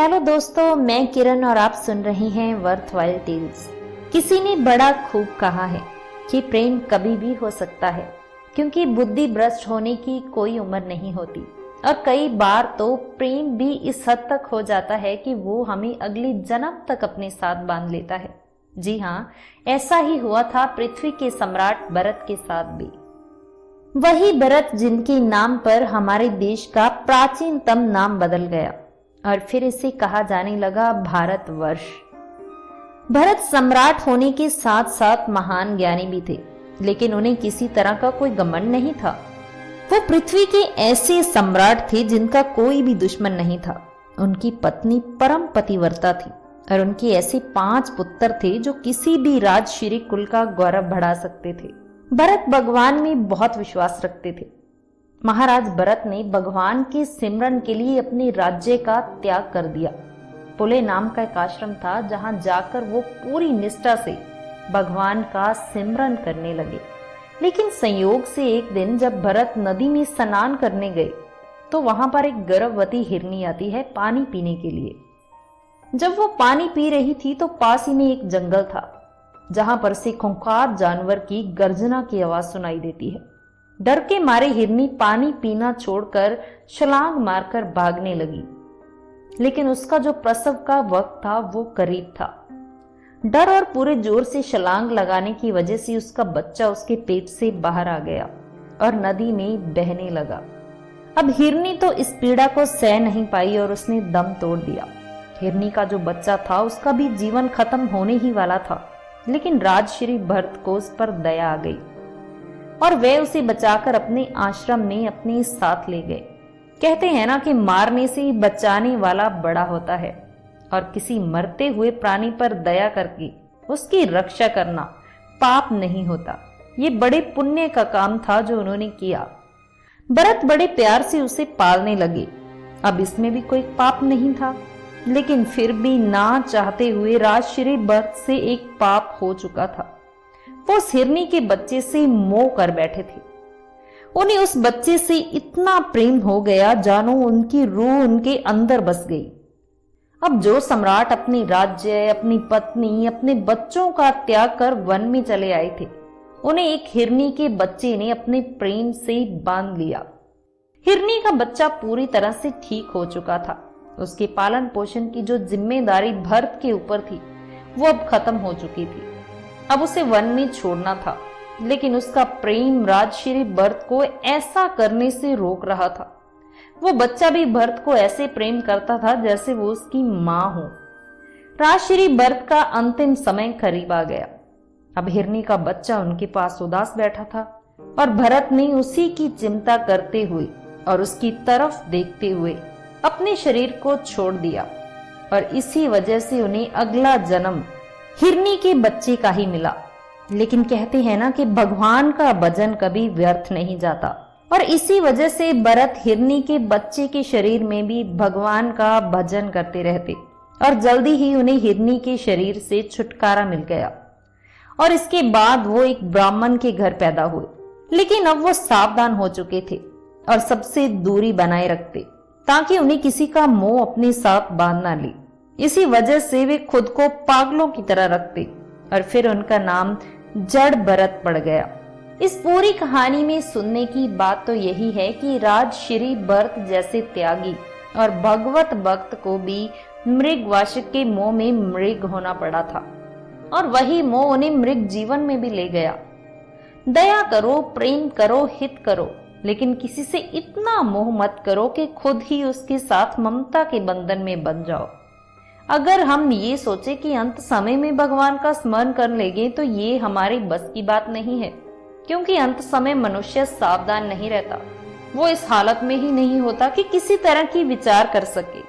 Hello दोस्तों, मैं किरण और आप सुन रहे हैं वर्थवाइल टेल्स। किसी ने बड़ा खूब कहा है कि प्रेम कभी भी हो सकता है, क्योंकि बुद्धि भ्रष्ट होने की कोई उम्र नहीं होती। और कई बार तो प्रेम भी इस हद तक हो जाता है कि वो हमें अगली जन्म तक अपने साथ बांध लेता है। जी हाँ, ऐसा ही हुआ था पृथ्वी के सम्राट भरत के साथ भी। वही भरत जिनके नाम पर हमारे देश का प्राचीनतम नाम बदल गया और फिर इसे कहा जाने लगा भारतवर्ष। भरत सम्राट होने के साथ साथ महान ज्ञानी भी थे, लेकिन उन्हें किसी तरह का कोई घमंड नहीं था। वो पृथ्वी के ऐसे सम्राट थे जिनका कोई भी दुश्मन नहीं था। उनकी पत्नी परम पतिव्रता थी और उनके ऐसे 5 पुत्र थे जो किसी भी राजश्री कुल का गौरव बढ़ा सकते थे। भरत भगवान में बहुत विश्वास रखते थे। महाराज भरत ने भगवान के सिमरन के लिए अपने राज्य का त्याग कर दिया। पुले नाम का एक आश्रम था जहां जाकर वो पूरी निष्ठा से भगवान का सिमरन करने लगे। लेकिन संयोग से एक दिन जब भरत नदी में स्नान करने गए तो वहां पर एक गर्भवती हिरनी आती है पानी पीने के लिए। जब वो पानी पी रही थी तो पास ही में एक जंगल था जहां पर से खूंखार जानवर की गर्जना की आवाज सुनाई देती है। डर के मारे हिरनी पानी पीना छोड़कर छलांग मारकर भागने लगी, लेकिन उसका जो प्रसव का वक्त था वो करीब था। डर और पूरे जोर से छलांग लगाने की वजह से उसका बच्चा उसके पेट से बाहर आ गया और नदी में बहने लगा। अब हिरनी तो इस पीड़ा को सह नहीं पाई और उसने दम तोड़ दिया। हिरनी का जो बच्चा था उसका भी जीवन खत्म होने ही वाला था, लेकिन राजश्री भरत को उस पर दया आ गई और वे उसे बचाकर अपने आश्रम में अपने साथ ले गए। कहते हैं ना कि मारने से बचाने वाला बड़ा होता है, और किसी मरते हुए प्राणी पर दया करके उसकी रक्षा करना पाप नहीं होता। ये बड़े पुण्य का काम था जो उन्होंने किया। भरत बड़े प्यार से उसे पालने लगे। अब इसमें भी कोई पाप नहीं था, लेकिन फिर भी ना चाहते हुए राजश्री भरत से एक पाप हो चुका था। वो उस हिरनी के बच्चे से मोह कर बैठे थे। उन्हें उस बच्चे से इतना प्रेम हो गया जानो उनकी रूह उनके अंदर बस गई। अब जो सम्राट अपने राज्य, अपनी पत्नी, अपने बच्चों का त्याग कर वन में चले आए थे, उन्हें एक हिरनी के बच्चे ने अपने प्रेम से बांध लिया। हिरनी का बच्चा पूरी तरह से ठीक हो चुका था। उसके पालन पोषण की जो जिम्मेदारी भरत के ऊपर थी वो अब खत्म हो चुकी थी। अब उसे वन में छोड़ना था, लेकिन उसका प्रेम राजश्री भरत को ऐसा करने से रोक रहा था। वो बच्चा भी भरत को ऐसे प्रेम करता था जैसे वो उसकी मां हो। राजश्री भरत का अंतिम समय करीब आ गया। अब हिरनी का बच्चा उनके पास उदास बैठा था और भरत ने उसी की चिंता करते हुए और उसकी तरफ देखते हुए अपने शरीर को छोड़ दिया, और इसी वजह से उन्हें अगला जन्म हिरनी के बच्चे का ही मिला। लेकिन कहते हैं ना कि भगवान का भजन कभी व्यर्थ नहीं जाता, और इसी वजह से भरत हिरनी के बच्चे के शरीर में भी भगवान का भजन करते रहते, और जल्दी ही उन्हें हिरनी के शरीर से छुटकारा मिल गया। और इसके बाद वो एक ब्राह्मण के घर पैदा हुए, लेकिन अब वो सावधान हो चुके थे और सबसे दूरी बनाए रखते ताकि उन्हें किसी का मोह अपने साथ बांध ना ले। इसी वजह से वे खुद को पागलों की तरह रखते और फिर उनका नाम जड़ भरत पड़ गया। इस पूरी कहानी में सुनने की बात तो यही है कि राजश्री भरत जैसे त्यागी और भगवत भक्त को भी मृगवाशिक के मोह में मृग होना पड़ा था, और वही मोह उन्हें मृग जीवन में भी ले गया। दया करो, प्रेम करो, हित करो, लेकिन किसी से इतना मोह मत करो कि खुद ही उसके साथ ममता के बंधन में बंध जाओ। अगर हम ये सोचे कि अंत समय में भगवान का स्मरण कर लेंगे तो ये हमारी बस की बात नहीं है, क्योंकि अंत समय मनुष्य सावधान नहीं रहता। वो इस हालत में ही नहीं होता कि किसी तरह की विचार कर सके,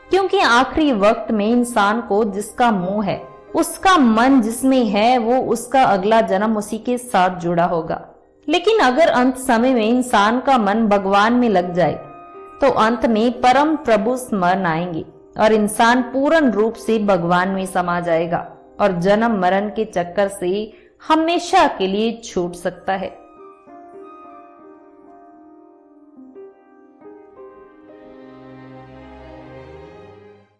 क्योंकि आखिरी वक्त में इंसान को जिसका मोह है, उसका मन जिसमें है, वो उसका अगला जन्म उसी के साथ जुड़ा होगा। लेकिन अगर अंत समय में इंसान का मन भगवान में लग जाए तो अंत में परम प्रभु स्मरण आएंगे और इंसान पूर्ण रूप से भगवान में समा जाएगा और जन्म मरण के चक्कर से हमेशा के लिए छूट सकता है।